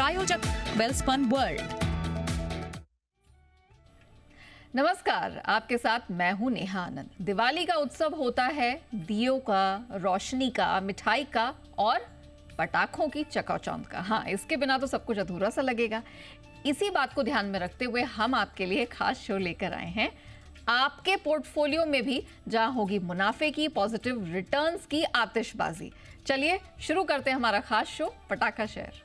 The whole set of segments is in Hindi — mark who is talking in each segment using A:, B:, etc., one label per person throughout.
A: प्रायोजक वेलस्पन वर्ल्ड। नमस्कार, आपके साथ मैं हूं नेहा आनंद। दिवाली का उत्सव होता है दियों का, रोशनी का, मिठाई का और पटाखों की चकाचौंध का। हाँ, इसके बिना तो सब कुछ अधूरा सा लगेगा। इसी बात को ध्यान में रखते हुए हम आपके लिए खास शो लेकर आए हैं। आपके पोर्टफोलियो में भी जहां होगी मुनाफे की, पॉजिटिव रिटर्न्स की आतिशबाजी। चलिए शुरू करते हैं हमारा खास शो पटाखा शेयर।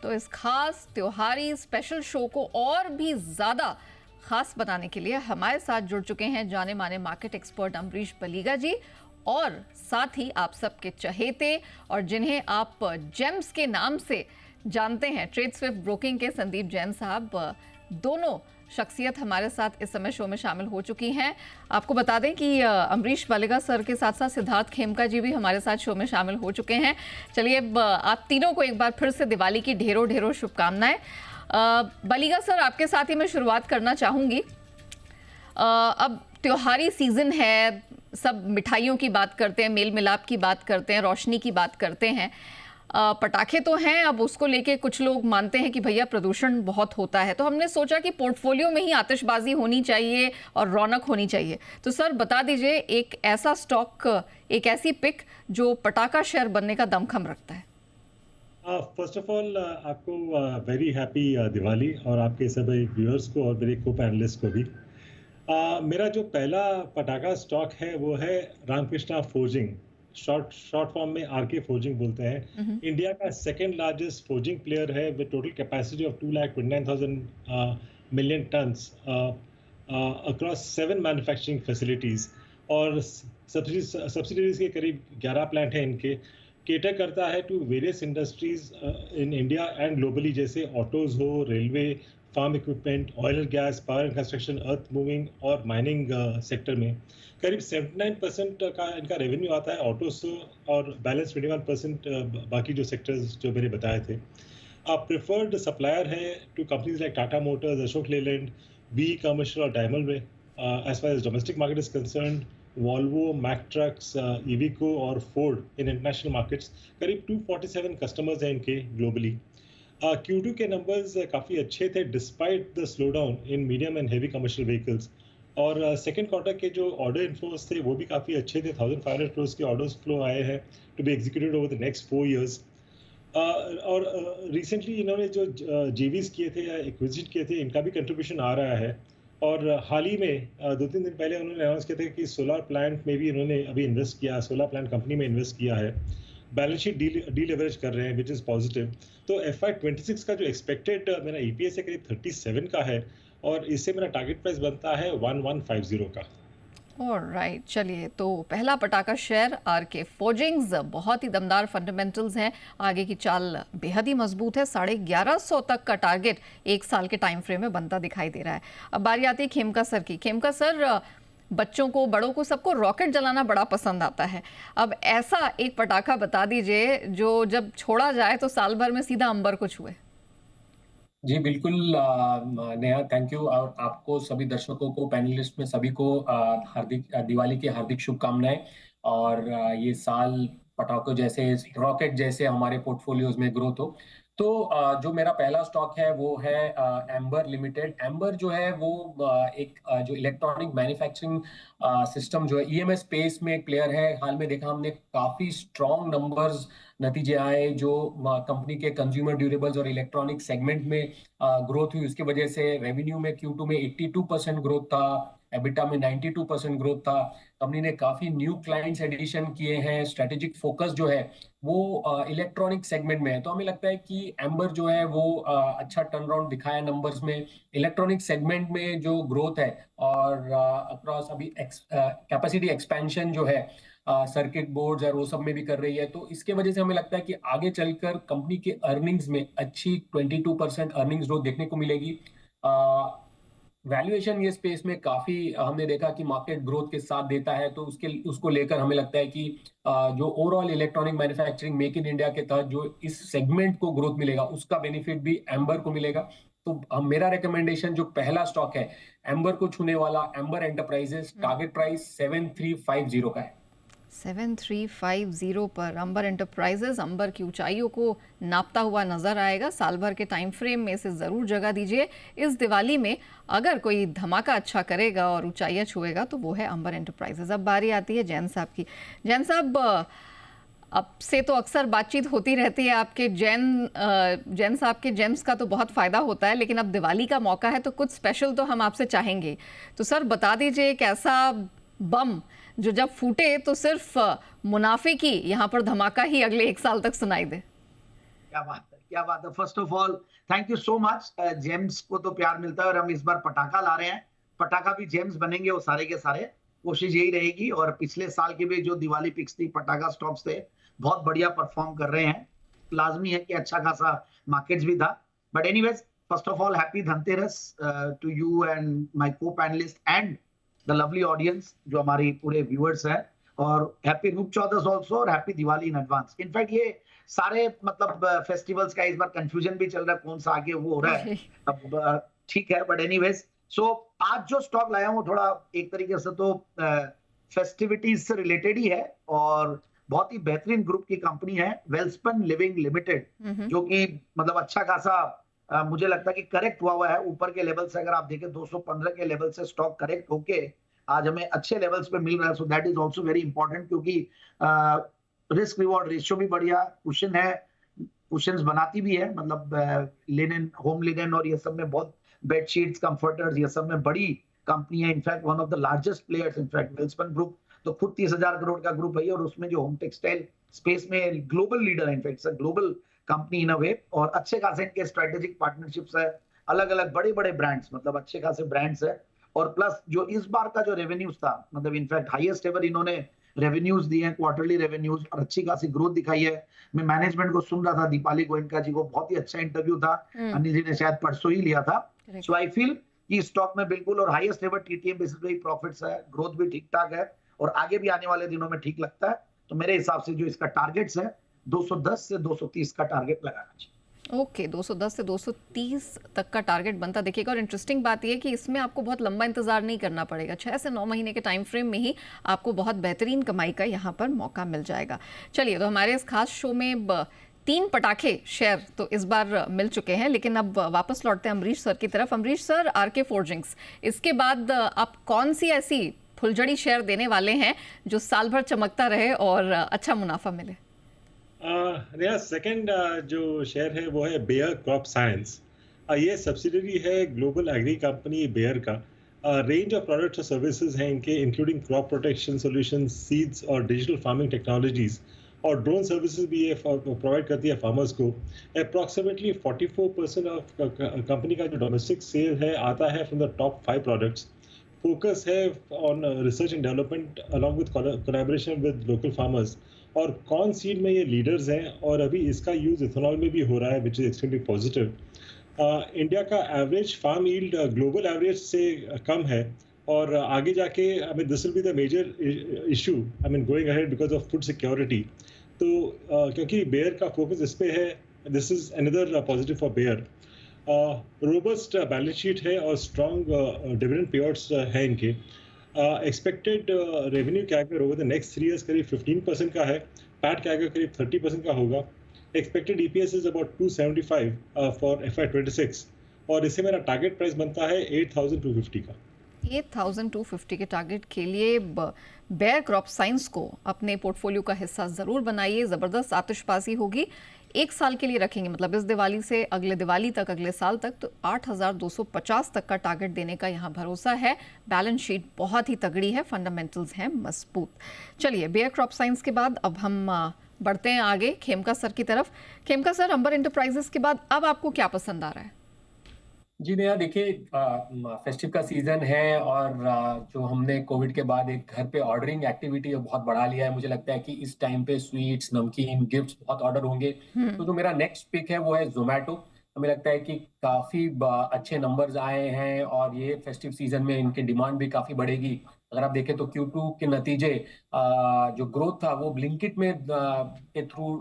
A: तो इस खास त्योहारी स्पेशल शो को और भी ज्यादा खास बनाने के लिए हमारे साथ जुड़ चुके हैं जाने माने मार्केट एक्सपर्ट अमरीश बलीगा जी, और साथ ही आप सबके चहेते और जिन्हें आप जेम्स के नाम से जानते हैं, ट्रेड स्विफ्ट ब्रोकिंग के संदीप जैन साहब। दोनों शख्सियत हमारे साथ इस समय शो में शामिल हो चुकी हैं। आपको बता दें कि अमरीश बलीगा सर के साथ साथ सिद्धार्थ खेमका जी भी हमारे साथ शो में शामिल हो चुके हैं। चलिए आप तीनों को एक बार फिर से दिवाली की ढेरों ढेरों शुभकामनाएं। बलीगा सर, आपके साथ ही मैं शुरुआत करना चाहूंगी। अब त्योहारी सीजन है, सब मिठाइयों की बात करते हैं, मेल मिलाप की बात करते हैं, रोशनी की बात करते हैं। पटाखे तो हैं, अब उसको लेके कुछ लोग मानते हैं कि भैया प्रदूषण बहुत होता है, तो हमने सोचा कि पोर्टफोलियो में ही आतिशबाजी होनी चाहिए और रौनक होनी चाहिए। तो सर बता दीजिए एक ऐसा स्टॉक, एक ऐसी पिक जो पटाखा शेयर बनने का दमखम रखता है।
B: फर्स्ट ऑफ ऑल आपको वेरी हैप्पी दिवाली, और आपके सभी व्यूअर्स को और मेरे को पैनलिस्ट को भी। मेरा जो पहला पटाखा स्टॉक है वो है रामकृष्णा फोर्जिंग, शॉर्ट फॉर्म में आरके फोर्जिंग बोलते हैं। इंडिया का सेकंड लार्जेस्ट फोर्जिंग प्लेयर है with total capacity of 2,29,000 million tons across 7 manufacturing facilities, और सब्सिडीज के करीब 11 प्लांट हैं इनके। केटर करता है to various industries in India and globally, जैसे ऑटोज हो, railway, farm equipment, oil and gas, power and construction, earth moving और माइनिंग सेक्टर में। करीब 79% का इनका रेवेन्यू आता है ऑटो से, और बैलेंस 21% बाकी जो सेक्टर्स जो मैंने बताए थे। आप प्रिफर्ड सप्लायर है to companies like Tata motors, Ashok Leyland, B commercial और डायमंड में। As far as domestic market is concerned, Volvo, Mack trucks, Iveco और फोर्ड इन इंटरनेशनल मार्केट्स। करीब 247 कस्टमर्स हैं इनके ग्लोबली। Q2 के नंबर्स काफ़ी अच्छे थे despite the slow down in medium and heavy commercial vehicles, और सेकेंड क्वार्टर के जो ऑर्डर इन्फ्लोज थे वो भी काफ़ी अच्छे थे। 1,500 करोड़ के ऑर्डर्स फ्लो आए हैं to be executed over the next 4 years। और रिसेंटली इन्होंने जो JVs किए थे या एक्विजिट किए थे, इनका भी कंट्रीब्यूशन आ रहा है। और हाल ही में 2-3 दिन पहले उन्होंने अनाउंस किया था कि सोलर प्लांट में भी इन्होंने अभी इन्वेस्ट किया, सोलर प्लांट कंपनी में इन्वेस्ट किया है। बैलेंस शीट डीलेवरेज कर रहे हैं विच इज़ पॉजिटिव। तो FY26 का जो एक्सपेक्टेड मेरा EPS है करीब 37 का है, और इससे मेरा टारगेट प्राइस बनता है 1150 का।
A: ऑलराइट, चलिए तो पहला पटाखा शेयर आरके फोर्जिंग्स, बहुत ही दमदार फंडामेंटल्स हैं, आगे की चाल बेहद ही मजबूत है। 1150 तक का टारगेट एक साल के टाइम फ्रेम में बनता दिखाई दे रहा है। अब बारी आती है खेमका सर की। खेमका सर, बच्चों को, बड़ों को, सबको रॉकेट जलाना बड़ा पसंद आता है। अब ऐसा एक पटाखा बता दीजिए जो जब छोड़ा जाए तो साल भर में सीधा अंबर को छुए।
C: जी बिल्कुल नेहा, थैंक यू, और आपको सभी दर्शकों को, पैनलिस्ट में सभी को हार्दिक दिवाली की हार्दिक शुभकामनाएं। और ये साल पटाखों जैसे, रॉकेट जैसे हमारे पोर्टफोलियोज में ग्रोथ हो। तो जो मेरा पहला स्टॉक है वो है एम्बर लिमिटेड। एम्बर जो है वो एक जो इलेक्ट्रॉनिक मैन्युफैक्चरिंग सिस्टम जो है EMS स्पेस में एक प्लेयर है। हाल में देखा हमने काफी स्ट्रॉन्ग नंबर्स, नतीजे आए जो कंपनी के कंज्यूमर ड्यूरेबल्स और इलेक्ट्रॉनिक सेगमेंट में ग्रोथ हुई। उसकी वजह से रेवेन्यू में Q2 में 82% ग्रोथ था, एबिटा में 92% ग्रोथ था। कंपनी ने काफी न्यू क्लाइंट्स एडिशन किए हैं। स्ट्रेटेजिक फोकस जो है वो इलेक्ट्रॉनिक सेगमेंट में है। तो हमें लगता है कि एम्बर जो है वो अच्छा टर्न अराउंड दिखाया नंबर्स में। इलेक्ट्रॉनिक सेगमेंट में जो ग्रोथ है और अक्रॉस अभी कैपेसिटी एक्सपेंशन जो है सर्किट बोर्ड्स और वो सब में भी कर रही है। तो इसके वजह से हमें लगता है कि आगे चलकर कंपनी के अर्निंग्स में अच्छी 22% अर्निंग्स ग्रोथ देखने को मिलेगी। वैल्यूएशन ये स्पेस में काफी हमने देखा कि मार्केट ग्रोथ के साथ देता है। तो उसको लेकर हमें लगता है कि जो overall electronic manufacturing make in India के तहत जो इस सेगमेंट को ग्रोथ मिलेगा, उसका बेनिफिट भी एम्बर को मिलेगा। तो मेरा रिकमेंडेशन जो पहला स्टॉक है एम्बर को छूने वाला एम्बर एंटरप्राइजेस, टारगेट प्राइस 7350 का है।
A: 7350 पर अंबर एंटरप्राइजेस अंबर की ऊंचाइयों को नापता हुआ नजर आएगा। साल भर के टाइम फ्रेम में इसे जरूर जगह दीजिए। इस दिवाली में अगर कोई धमाका अच्छा करेगा और ऊंचाइयां छुएगा तो वो है अंबर एंटरप्राइजेस। अब बारी आती है जैन साहब की। जैन साहब, अब से तो अक्सर बातचीत होती रहती है आपके जैन साहब के जेम्स का तो बहुत फायदा होता है, लेकिन अब दिवाली का मौका है तो कुछ स्पेशल तो हम आपसे चाहेंगे। तो सर बता दीजिए एक ऐसा बम जो जब फूटे तो सिर्फ मुनाफे की यहाँ पर धमाका ही अगले 1 साल तक सुनाई दे।
D: क्या बात है, क्या बात है। First of all thank you so much. James को तो प्यार मिलता है और हम इस बार पटाखा ला रहे हैं। पटाखा भी जेम्स बनेंगे वो सारे के सारे, कोशिश यही रहेगी। और पिछले साल के भी जो दिवाली पिक्स थी, पटाखा स्टॉक्स थे, बहुत बढ़िया परफॉर्म कर रहे हैं। लाजमी है कि अच्छा खासा मार्केट्स भी था। But anyways, first of all happy Dhanteras to you and my co panelist and the lovely audience जो हमारी पूरे व्यूअर्स हैं। और हैप्पी रूप चौदस ऑल्सो और happy Diwali in advance. In fact ये सारे मतलब फेस्टिवल्स का इस बार कंफ्यूजन भी चल रहा है, कौन सा आगे वो हो रहा है। अब ठीक है, बट एनीवेज, सो आज जो स्टॉक लाया हूँ वो थोड़ा एक तरीके से तो फेस्टिविटीज से रिलेटेड ही है और बहुत ही बेहतरीन ग्रुप की कंपनी है, वेल्सपन लिविंग लिमिटेड, जो कि मतलब अच्छा खासा मुझे लगता है कि करेक्ट हुआ है ऊपर के लेवल से। अगर आप देखें 215 के लेवल से स्टॉक करेक्ट होके आज हमें अच्छे लेवल्स पे मिल रहा है। So that is also very important, क्योंकि रिस्क रिवॉर्ड रेशियो भी बढ़िया, कुशन है, कुशंस बनाती भी है, मतलब लिनन, होम लिनन और ये सब में बहुत, बेडशीट्स, कंफर्टर्स, ये सब में बड़ी कंपनी है। In fact one of the largest players, in fact Welspun group तो खुद 30,000 करोड़ का ग्रुप है और उसमें जो होम टेक्सटाइल स्पेस में ग्लोबल लीडर है। इनफैक्ट ग्लोबल कंपनी इन अ वे, और अच्छे खासे इनके स्ट्रेटेजिक पार्टनरशिप्स है, अलग अलग बड़े बड़े ब्रांड्स, मतलब अच्छे खासे ब्रांड्स है। और प्लस जो इस बार का जो रेवेन्यूज था, मतलब इनफैक्ट हाईएस्ट एवर इन्होंने रेवेन्यूज दिए हैं, क्वार्टरली रेवेन्यूज, और अच्छी खासी ग्रोथ दिखाई है। मैं मैनेजमेंट को सुन रहा था, दीपाली गोयनका जी को, बहुत ही अच्छा इंटरव्यू था, अनिल जी ने शायद परसों ही लिया था। सो आई फील कि स्टॉक में बिल्कुल, और हाईएस्ट एवर टीटीएम बेसिस पे प्रॉफिट्स है, ग्रोथ भी ठीक ठाक है और आगे भी आने वाले दिनों में ठीक लगता है। तो मेरे हिसाब से जो इसका टारगेट्स है 210 से 230 का टारगेट लगाना चाहिए।
A: ओके, 210 से 230 तक का टारगेट बनता देखिएगा। और इंटरेस्टिंग बात यह है कि इसमें आपको बहुत लंबा इंतजार नहीं करना पड़ेगा। 6 से 9 महीने के टाइम फ्रेम में ही आपको बहुत बेहतरीन कमाई का यहाँ पर मौका मिल जाएगा। चलिए, तो हमारे इस खास शो में 3 पटाखे शेयर तो इस बार मिल चुके हैं, लेकिन अब वापस लौटते हैं अमरीश सर की तरफ। अमरीश सर, आरके फोर्जिंग्स, इसके बाद आप कौन सी ऐसी फुलझड़ी शेयर देने वाले हैं जो साल भर चमकता रहे और अच्छा मुनाफा मिले?
B: नया सेकंड जो शेयर है वो है बेयर क्रॉप साइंस। ये सब्सिडरी है ग्लोबल एग्री कंपनी बेयर का। रेंज ऑफ प्रोडक्ट्स और सर्विसेज हैं इनके, including crop protection solutions, seeds और डिजिटल फार्मिंग टेक्नोलॉजीज, और ड्रोन सर्विसेज भी ये प्रोवाइड करती है फार्मर्स को। अप्रॉक्सीमेटली 44% ऑफ कंपनी का जो डोमेस्टिक सेल है आता है from the top 5 products. Focus है on research and development along with collaboration with local farmers, और कॉर्न सीड में ये लीडर्स हैं और अभी इसका यूज इथेनॉल में भी हो रहा है, which is extremely positive. India का average farm yield global average से कम है और आगे जाके I mean this will be the major issue I mean going ahead because of food security. तो क्योंकि बेयर का फोकस इस पे है, this is another positive for Bayer. Robust balance sheet है और स्ट्रॉन्ग डिविडेंड पेआउट्स है इनके। Expected revenue CAGR over the next 3 years करीब 15% का है, पैट कैगर करीब 30% का होगा। Expected EPS is about 275 for FY26 और इससे मेरा टारगेट प्राइस बनता है 8,250 का।
A: 8,250 के टारगेट के लिए बेयर क्रॉप साइंस को अपने पोर्टफोलियो का हिस्सा जरूर बनाइए। जबरदस्त आतिशबाजी होगी। 1 साल के लिए रखेंगे, मतलब इस दिवाली से अगले दिवाली तक, अगले साल तक, तो 8,250 तक का टारगेट देने का यहाँ भरोसा है। बैलेंस शीट बहुत ही तगड़ी है, फंडामेंटल्स हैं मजबूत। चलिए, बेयर क्रॉप साइंस के बाद अब हम बढ़ते हैं आगे खेमका सर की तरफ। खेमका सर, अंबर एंटरप्राइजेस के बाद अब आपको क्या पसंद आ रहा है?
C: जी नया, देखिए फेस्टिव का सीजन है और जो हमने कोविड के बाद एक घर पे ऑर्डरिंग एक्टिविटी बहुत बढ़ा लिया है। मुझे लगता है कि इस टाइम पे स्वीट्स, नमकीन, गिफ्ट्स बहुत ऑर्डर होंगे। तो जो मेरा नेक्स्ट पिक है वो है जोमेटो। हमें लगता है कि काफी अच्छे नंबर्स आए हैं और ये फेस्टिव सीजन में इनकी डिमांड भी काफी बढ़ेगी। अगर आप देखें तो Q2 के नतीजे जो ग्रोथ था वो ब्लिंकिट में के थ्रू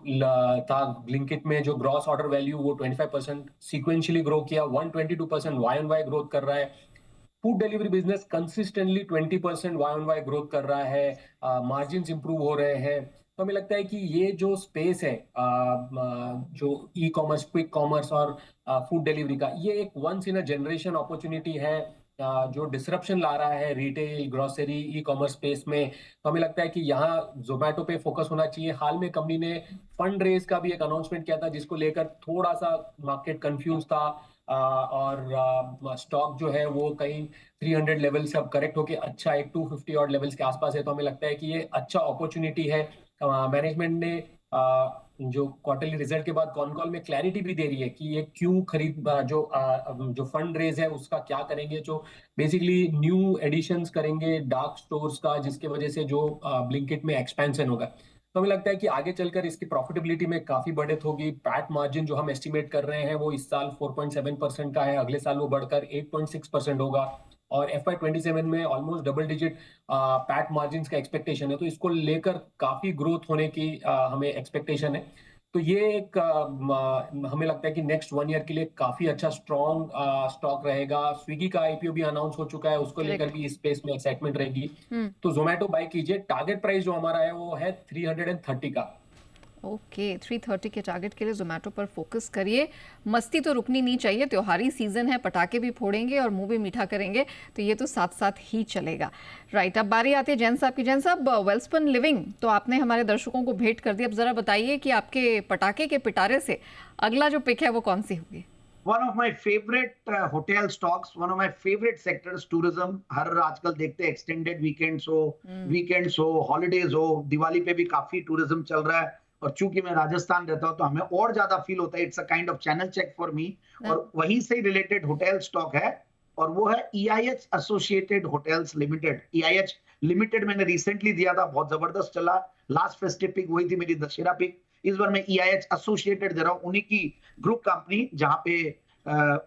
C: था। ब्लिंकिट में जो ग्रॉस ऑर्डर वैल्यू वो 25% सीक्वेंशियली ग्रो किया, 122% वाई ऑन वाई ग्रोथ कर रहा है। Food delivery business consistently 20% Y on Y growth कर रहा है, मार्जिन इंप्रूव हो रहे हैं। तो हमें लगता है कि ये जो स्पेस है जो ई कॉमर्स, क्विक कॉमर्स और फूड डिलीवरी का, ये एक once in a generation opportunity है जो डिसरप्शन ला रहा है retail, grocery, e commerce space में। तो हमें लगता है कि यहाँ जोमेटो पे फोकस होना चाहिए। हाल में कंपनी ने फंड रेज का भी एक अनाउंसमेंट किया था जिसको लेकर थोड़ा सा मार्केट कंफ्यूज था, और स्टॉक जो है वो कहीं 300 लेवल से अब करेक्ट होके अच्छा एक 250 और लेवल्स के आसपास है। तो हमें लगता है कि ये अच्छा अपॉर्चुनिटी है। मैनेजमेंट ने जो क्वार्टरली रिजल्ट के बाद कॉन कॉल में क्लैरिटी भी दे रही है कि ये क्यों खरीद जो फंड रेज है उसका क्या करेंगे, जो बेसिकली न्यू एडिशंस करेंगे डार्क स्टोर्स का, जिसके वजह से जो ब्लिंकिट में एक्सपेंशन होगा। तो हमें लगता है कि आगे चलकर इसकी प्रॉफिटेबिलिटी में काफी बढ़त होगी। पैट मार्जिन जो हम एस्टिमेट कर रहे हैं वो इस साल 4.7% का है, अगले साल वो बढ़कर 8.6% होगा, और FY27 में almost double digit PAT margin का एक्सपेक्टेशन है। तो इसको लेकर काफी ग्रोथ होने की हमें एक्सपेक्टेशन है। तो ये एक हमें लगता है कि नेक्स्ट 1 ईयर के लिए काफी अच्छा स्ट्रॉन्ग स्टॉक रहेगा। स्विगी का IPO भी अनाउंस हो चुका है, उसको लेकर भी इस स्पेस में एक्साइटमेंट रहेगी। तो जोमेटो बाय कीजिए। टारगेट प्राइस जो हमारा है वो है 330 का।
A: ओके, 330 के टारगेट के लिए जोमेटो पर फोकस करिए। मस्ती तो रुकनी नहीं चाहिए, त्योहारी सीजन है, पटाखे भी फोड़ेंगे और मुंह भी मीठा करेंगे, तो ये तो साथ साथ ही चलेगा। राइट, अब बारी आती है जैन साहब की। जैन साहब, वेलस्पन लिविंग तो आपने हमारे दर्शकों को भेंट कर दी। अब जरा बताइए कि आपके पटाखे के पिटारे से अगला जो पिक है वो कौन सी होगी?
D: One of my favorite hotel stocks, one of my favorite sectors, tourism. हर आजकल देखते हैं extended weekends हो, holidays हो, दिवाली पे भी काफी tourism चल रहा है। और चूंकि मैं राजस्थान रहता हूँ तो हमें और ज्यादा फील होता है। It's a kind of channel check for me. और वहीं से रिलेटेड होटल स्टॉक है, और वो है EIH associated hotels limited. EIH limited मैंने रिसेंटली दिया था, बहुत जबरदस्त चला। लास्ट फेस्टिव पिक वही थी मेरी, दशहरा पिक। इस बार मैं EIH एसोसिएटेड दे रहा हूँ, उन्हीं की ग्रुप कंपनी, जहां पे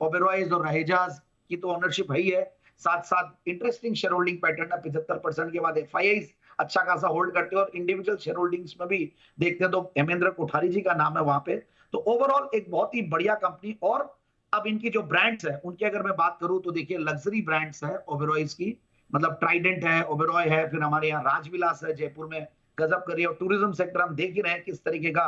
D: ओबेरॉयज और रहेजाज की तो ओनरशिप है ही है, साथ साथ इंटरेस्टिंग शेयर होल्डिंग पैटर्न है। 75% के बाद FIIs अच्छा खासा होल्ड करते हैं, और इंडिविजुअल शेयर होल्डिंग्स में भी देखते हैं तो हेमेंद्र कोठारी जी का नाम है वहां पे। तो ओवरऑल एक बहुत ही बढ़िया कंपनी। और अब इनकी जो ब्रांड्स है उनकी अगर मैं बात करूं तो देखिए, लग्जरी ब्रांड्स है ओबेरॉयज की, मतलब ट्राइडेंट है, ओबेरॉय है, फिर हमारे यहाँ राजविलास है जयपुर में, गजब करिए। और टूरिज्म सेक्टर हम देख ही रहे हैं किस तरीके का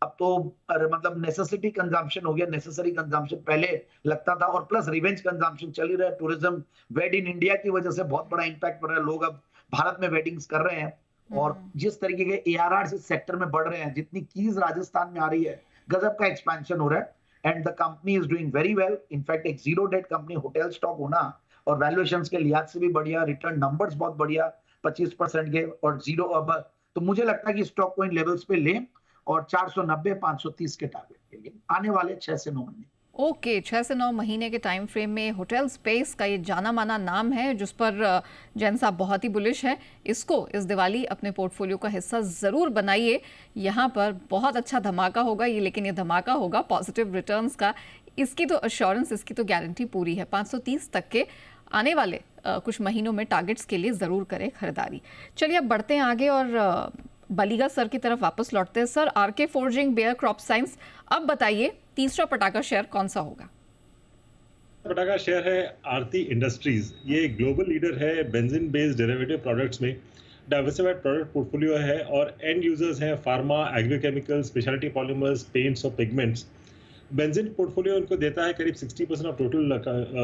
D: अब तो मतलब नेसेसिटी कंजम्पशन हो गया। नेसेसरी कंजम्पशन पहले लगता था, और प्लस रिवेंज कंजम्पशन चल ही रहा है। टूरिज्म, वेड इन इंडिया की वजह से बहुत बड़ा इंपैक्ट पड़ रहा है, लोग अब भारत में वेडिंग्स कर रहे हैं। और जिस तरीके के ARRs इस सेक्टर में बढ़ रहे हैं, जितनी कीज राजस्थान में आ रही है, गजब का एक्सपेंशन हो रहा है। And the company is doing very well. In fact एक zero debt company hotel stock होना और वैल्यूएशंस के लिहाज से भी बढ़िया, रिटर्न नंबर्स बहुत बढ़िया 25% के और जीरो। अब तो मुझे लगता है कि स्टॉक को इन लेवल्स पे लें, और 490 530 के टारगेट के लिए आने वाले 6 से 9 महीने।
A: ओके, 6 से 9 महीने के टाइम फ्रेम में होटल स्पेस का ये जाना माना नाम है, जिस पर जैन साहब बहुत ही बुलिश है। इसको इस दिवाली अपने पोर्टफोलियो का हिस्सा ज़रूर बनाइए। यहाँ पर बहुत अच्छा धमाका होगा ये, लेकिन ये धमाका होगा पॉजिटिव रिटर्न्स का। इसकी तो अश्योरेंस, इसकी तो गारंटी पूरी है। 530 तक के आने वाले कुछ महीनों में टारगेट्स के लिए ज़रूर करें खरीदारी। चलिए अब बढ़ते हैं आगे और बलीगा सर की तरफ वापस लौटते हैं। Sir, RK forging, Bayer crop science, अब बताइए तीसरा पटाखा शेयर कौन सा होगा?
B: पटाखा शेयर है आरती इंडस्ट्रीज। ये ग्लोबल लीडर है बेंजीन बेस्ड डेरिवेटिव प्रोडक्ट्स में। डाइवर्सिफाइड प्रोडक्ट पोर्टफोलियो है, और एंड यूजर्स हैं pharma, agrochemical, speciality polymers, paints और पिगमेंट्स। बेंजीन पोर्टफोलियो उनको देता है करीब 60% ऑफ टोटल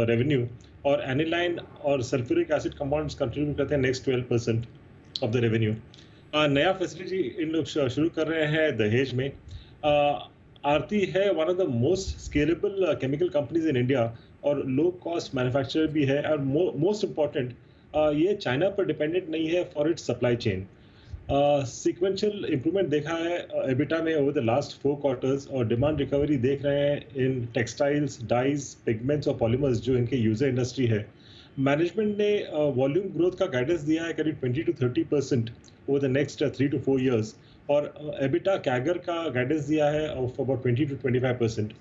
B: रेवेन्यू, और एनिलाइन और सल्फ्यूरिक एसिड कंपाउंड्स कंट्रीब्यूट करते हैं नेक्स्ट 12% ऑफ द रेवेन्यू। नया फैसिलिटी इन लोग शुरू कर रहे हैं दहेज में। आरती है one of the most scalable chemical companies in India, और लो कॉस्ट मैन्युफैक्चरर भी है। और मोस्ट इम्पॉर्टेंट, ये चाइना पर डिपेंडेंट नहीं है for its supply chain. Sequential improvement देखा है एबिटा में ओवर द लास्ट 4 क्वार्टर्स, और डिमांड रिकवरी देख रहे हैं इन टेक्सटाइल्स, डाइज, पिगमेंट्स और पॉलीमर्स जो इनके यूजर इंडस्ट्री है। मैनेजमेंट ने वॉल्यूम ग्रोथ का गाइडेंस दिया है करीब 20 to 30% over the next 3 to 4 years, और एबिटा कैगर का गाइडेंस दिया है ऑफ अबाउट 20 to 25%।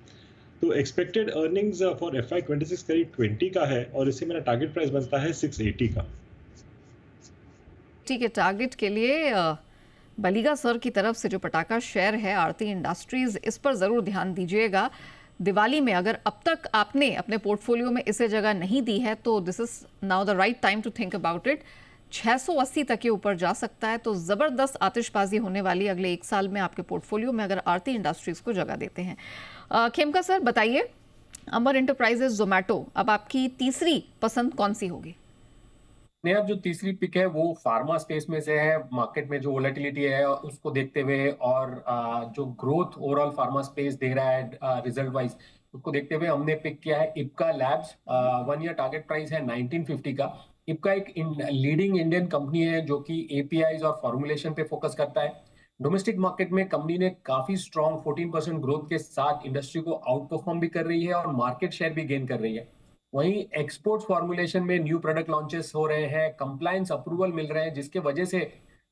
B: तो एक्सपेक्टेड अर्निंग्स फॉर FY26 करीब 20 का है, और इससे मेरा टारगेट प्राइस बनता है 680 का।
A: ठीक है, टारगेट के लिए बलीगा सर की तरफ से जो पटाखा शेयर है आरती इंडस्ट्रीज, इस पर ज़रूर ध्यान दीजिएगा। दिवाली में अगर अब तक आपने अपने पोर्टफोलियो में इसे जगह नहीं दी है तो this is now the right time to think about it. 680 तक के ऊपर जा सकता है, तो ज़बरदस्त आतिशबाजी होने वाली अगले एक साल में आपके पोर्टफोलियो में अगर आरती इंडस्ट्रीज को जगह देते हैं। खेमका सर बताइए, अमर एंटरप्राइजेस, जोमैटो, अब आपकी तीसरी पसंद कौन सी होगी?
C: नेहा, जो तीसरी पिक है वो फार्मा स्पेस में से है। मार्केट में जो वोलेटिलिटी है उसको देखते हुए और जो ग्रोथ ओवरऑल फार्मा स्पेस दे रहा है रिजल्ट वाइज, उसको देखते हुए हमने पिक किया है Ipca labs. 1 year target price है 1950 का। इप्का एक लीडिंग इंडियन कंपनी है जो कि एपीआईज और फॉर्मुलेशन पे फोकस करता है। डोमेस्टिक मार्केट में कंपनी ने काफी स्ट्रॉन्ग 14% ग्रोथ के साथ इंडस्ट्री को आउट परफॉर्म भी कर रही है और मार्केट शेयर भी गेन कर रही है। वहीं एक्सपोर्ट्स फॉर्मुलेशन में न्यू प्रोडक्ट लॉन्चेस हो रहे हैं, कंप्लायंस अप्रूवल मिल रहे हैं, जिसके वजह से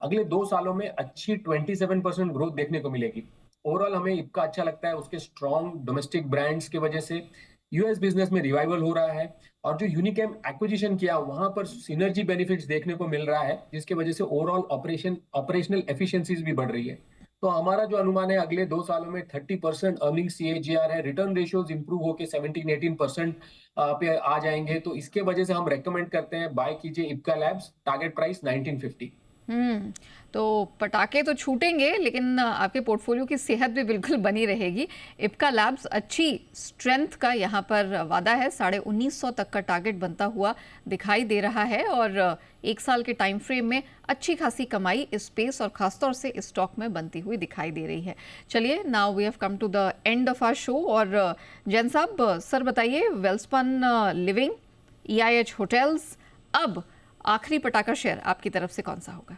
C: अगले 2 सालों में अच्छी 27% ग्रोथ देखने को मिलेगी। ओवरऑल हमें इप्का अच्छा लगता है उसके स्ट्रॉन्ग डोमेस्टिक ब्रांड्स की वजह से। यूएस बिजनेस में रिवाइवल हो रहा है और जो यूनिकेम एक्विजिशन किया वहां पर सिनर्जी बेनिफिट्स देखने को मिल रहा है, जिसकी वजह से ओवरऑल ऑपरेशनल एफिशिएंसीज भी बढ़ रही है। तो हमारा जो अनुमान है अगले 2 सालों में 30% अर्निंग सीएजीआर है, रिटर्न रेशियोज इंप्रूव होकर 17-18% पे आ जाएंगे। तो इसके वजह से हम रेकमेंड करते हैं बाय कीजिए इप्का लैब्स, टारगेट प्राइस 1950।
A: तो पटाखे तो छूटेंगे लेकिन आपके पोर्टफोलियो की सेहत भी बिल्कुल बनी रहेगी। इप्का लैब्स अच्छी स्ट्रेंथ का यहाँ पर वादा है, 1950 तक का टारगेट बनता हुआ दिखाई दे रहा है और 1 साल के टाइम फ्रेम में अच्छी खासी कमाई इस स्पेस और खासतौर से इस स्टॉक में बनती हुई दिखाई दे रही है। चलिए, now we have come to the end of our show और जैन साहब सर बताइए, वेल्सपन लिविंग, EIH होटल्स, अब आखिरी पटाखा शेयर आपकी तरफ से कौन सा होगा?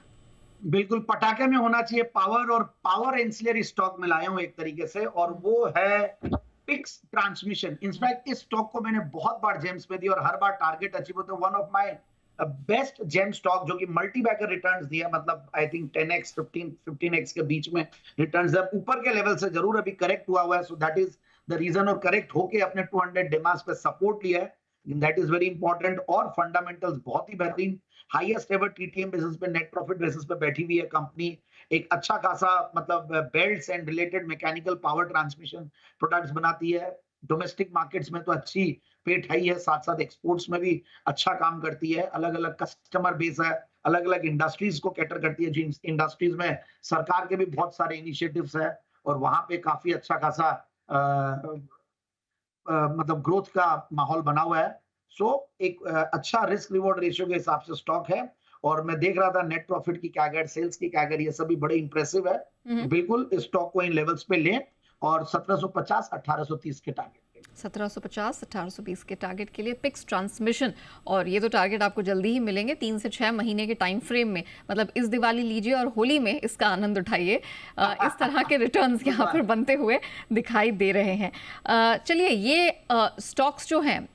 D: बिल्कुल, पटाखे में होना चाहिए पावर, और पावर एंसिलरी स्टॉक में लाया हूं एक तरीके से, और वो है पिक्स ट्रांसमिशन। इनफैक्ट इस स्टॉक को मैंने बहुत बार जेम्स पे दिया और हर बार टारगेट अचीव होता है। One of my best gem stock जो कि मल्टी बैकर रिटर्न्स दिया, मतलब आई थिंक 10x 15x के बीच में रिटर्न्स है। ऊपर के लेवल से जरूर अभी करेक्ट हुआ है, so that is the reason, और करेक्ट होके अपने 200 डिमांड्स पे सपोर्ट लिया है, दैट इज वेरी इंपॉर्टेंट। और फंडामेंटल्स बहुत ही बेहतरीन, हाईएस्ट एवर टीटीएम बेसिस पे, नेट प्रॉफिट बेसिस पे बैठी हुई है कंपनी। एक अच्छा खासा मतलब belts and related mechanical power transmission products बनाती है। डोमेस्टिक मार्केट्स में तो अच्छी पेट है ही है, साथ साथ एक्सपोर्ट्स में भी अच्छा काम करती है। अलग अलग कस्टमर बेस है, अलग अलग इंडस्ट्रीज को कैटर करती है, जिन इंडस्ट्रीज में सरकार के भी बहुत सारे इनिशिएटिव्स है और वहां पे काफी अच्छा खासा मतलब ग्रोथ का माहौल बना हुआ है। सो एक अच्छा रिस्क रिवॉर्ड रेशियो के हिसाब से स्टॉक है, और मैं देख रहा था नेट प्रॉफिट की कैगर, सेल्स की कैगर, ये सभी बड़े इंप्रेसिव है। बिल्कुल इस स्टॉक को इन लेवल्स पे लें और 1750 1830 के टारगेट
A: 1750 1820 के टारगेट के लिए पिक्स ट्रांसमिशन, और ये तो टारगेट आपको जल्दी ही मिलेंगे 3 से 6 महीने के टाइम फ्रेम में। मतलब इस दिवाली लीजिए और होली में इसका आनंद उठाइए। इस तरह के रिटर्न्स यहाँ पर बनते हुए दिखाई दे रहे हैं। चलिए, ये स्टॉक्स जो हैं,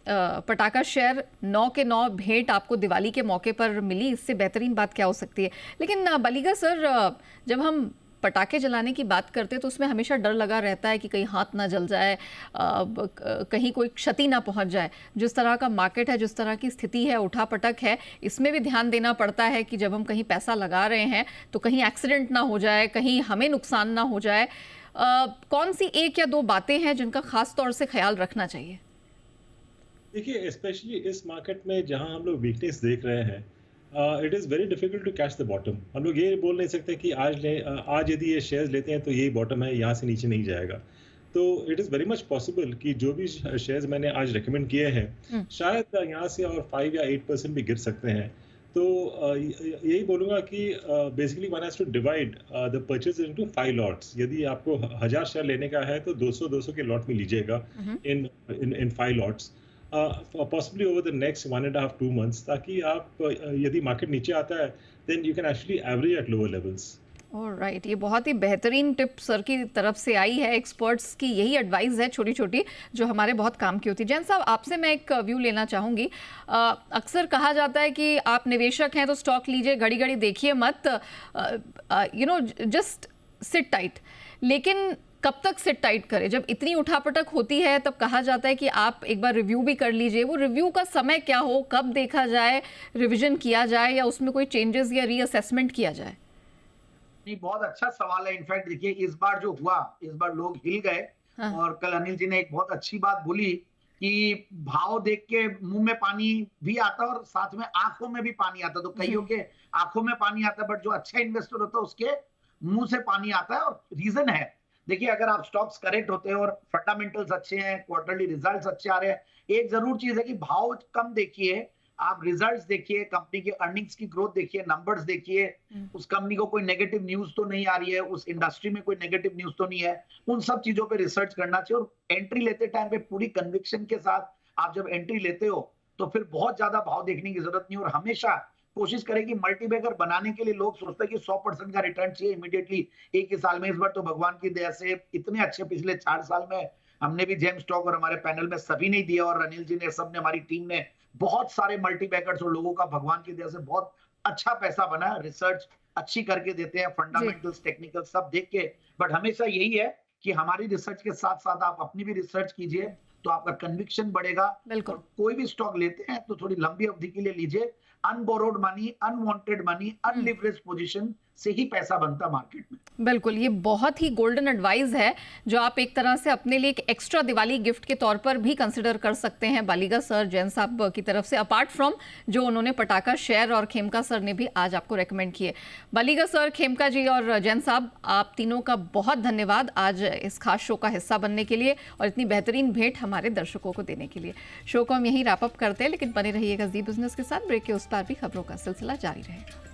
A: पटाखा शेयर 9 के 9 भेंट आपको दिवाली के मौके पर मिली, इससे बेहतरीन बात क्या हो सकती है। लेकिन बलीगा सर, जब हम पटाखे जलाने की बात करते हैं तो उसमें हमेशा डर लगा रहता है कि कहीं हाथ ना जल जाए, कहीं कोई क्षति ना पहुंच जाए। जिस तरह का मार्केट है, जिस तरह की स्थिति है, उठापटक है, इसमें भी ध्यान देना पड़ता है कि जब हम कहीं पैसा लगा रहे हैं तो कहीं एक्सीडेंट ना हो जाए, कहीं हमें नुकसान ना हो जाए। कौन सी 1 या 2 बातें हैं जिनका खास तौर से ख्याल रखना चाहिए?
B: देखिए, स्पेशली इस मार्केट में जहां हम लोग वीकनेस देख रहे हैं, it is very difficult to catch the bottom. हम लोग ये बोल नहीं सकते कि आज यदि ये शेयर्स लेते हैं तो यही बॉटम है, यहाँ से नीचे नहीं जाएगा। तो it is very much possible कि जो भी शेयर्स मैंने आज रिकमेंड किए हैं, शायद यहाँ से और 5 या 8% भी गिर सकते हैं। तो यही बोलूँगा कि basically one has to divide the purchase into 5 lots. यदि आपको 1000 शेयर लेने का है तो 200-200 के लॉट में लीजिएगा इन 5 lots, possibly over the next 1.5-2 months, ताकि आप यदि मार्केट नीचे आता है then you can actually average at lower levels.
A: Alright, ये बहुत ही बेहतरीन टिप सर की तरफ से आई है। एक्सपर्ट्स की यही एडवाइस है छोटी छोटी, जो हमारे बहुत काम की होती है। जैन साहब, आपसे मैं एक व्यू लेना चाहूँगी। अक्सर कहा जाता है कि आप निवेशक हैं तो स्टॉक लीजिए, घड़ी घड़ी देखिए मत, जस्ट सिट टाइट। लेकिन कब तक सिट टाइट करें? जब इतनी उठापटक होती है तब कहा जाता है कि आप एक बार रिव्यू भी कर लीजिए। वो रिव्यू का समय क्या हो, कब देखा जाए, रिवीजन किया जाए या उसमें कोई चेंजेस या रीअसेसमेंट किया जाए?
D: नहीं, बहुत अच्छा सवाल है। इनफैक्ट देखिए, इस बार जो हुआ, इस बार लोग हिल गए।
A: हाँ।
D: और कल अनिल जी ने एक बहुत अच्छी बात बोली कि भाव देख के मुंह में पानी भी आता है और साथ में आंखों में भी पानी आता है। तो कईयों के आंखों में पानी आता है, बट जो अच्छा इन्वेस्टर होता है उसके मुंह से पानी आता है। और रीजन है, देखिए, अगर आप स्टॉक्स करेक्ट होते हैं और फंडामेंटल्स अच्छे हैं, क्वार्टरली रिजल्ट्स अच्छे आ रहे हैं, एक जरूर चीज है कि भाव कम देखिए, आप रिजल्ट्स देखिए, कंपनी के अर्निंग्स की ग्रोथ देखिए, नंबर्स देखिए, उस कंपनी को कोई नेगेटिव न्यूज तो नहीं आ रही है, उस इंडस्ट्री में कोई नेगेटिव न्यूज तो नहीं है। उन सब चीजों पे रिसर्च करना चाहिए। और एंट्री लेते टाइम पे पूरी कन्विक्शन के साथ आप जब एंट्री लेते हो तो फिर बहुत ज्यादा भाव देखने की जरूरत नहीं। और हमेशा कोशिश करें कि मल्टीबैगर बनाने के लिए लोग सोचते हैं कि 100% का रिटर्न चाहिए इमीडिएटली एक ही साल में। इस बार तो भगवान की दया से इतने अच्छे पिछले 4 साल में हमने भी जेम स्टॉक और हमारे पैनल में सभी ने दिया, और अनिल जी ने, सबने, हमारी टीम ने, बहुत सारे मल्टीबैगर्स और लोगों का भगवान की दया से बहुत अच्छा पैसा बना। रिसर्च अच्छी करके देते हैं, फंडामेंटल्स, टेक्निकल सब देख के। बट हमेशा यही है कि हमारी रिसर्च के साथ साथ आप अपनी भी रिसर्च कीजिए, तो आपका कन्विक्शन बढ़ेगा।
A: बिल्कुल।
D: और कोई भी स्टॉक लेते हैं तो थोड़ी लंबी अवधि के लिए लीजिए। अनबोरोड मनी, अनवांटेड मनी, अनलिवरेज्ड पोजीशन से ही पैसा बनता मार्केट में।
A: बिल्कुल, ये बहुत ही गोल्डन एडवाइस है जो आप एक तरह से अपने लिए एक एक्स्ट्रा दिवाली गिफ्ट के तौर पर भी कंसिडर कर सकते हैं बालिगा सर, जैन साहब की तरफ से, अपार्ट फ्रॉम जो उन्होंने पटाखा शेयर और खेमका सर ने भी आज आपको रेकमेंड किए। बालिगा सर, खेमका जी और जैन साहब, आप तीनों का बहुत धन्यवाद आज इस खास शो का हिस्सा बनने के लिए और इतनी बेहतरीन भेंट हमारे दर्शकों को देने के लिए। शो को हम यहीं रैप अप करते हैं, लेकिन बने रहिएगा जी बिजनेस के साथ। ब्रेक के उस पार भी खबरों का सिलसिला जारी रहेगा।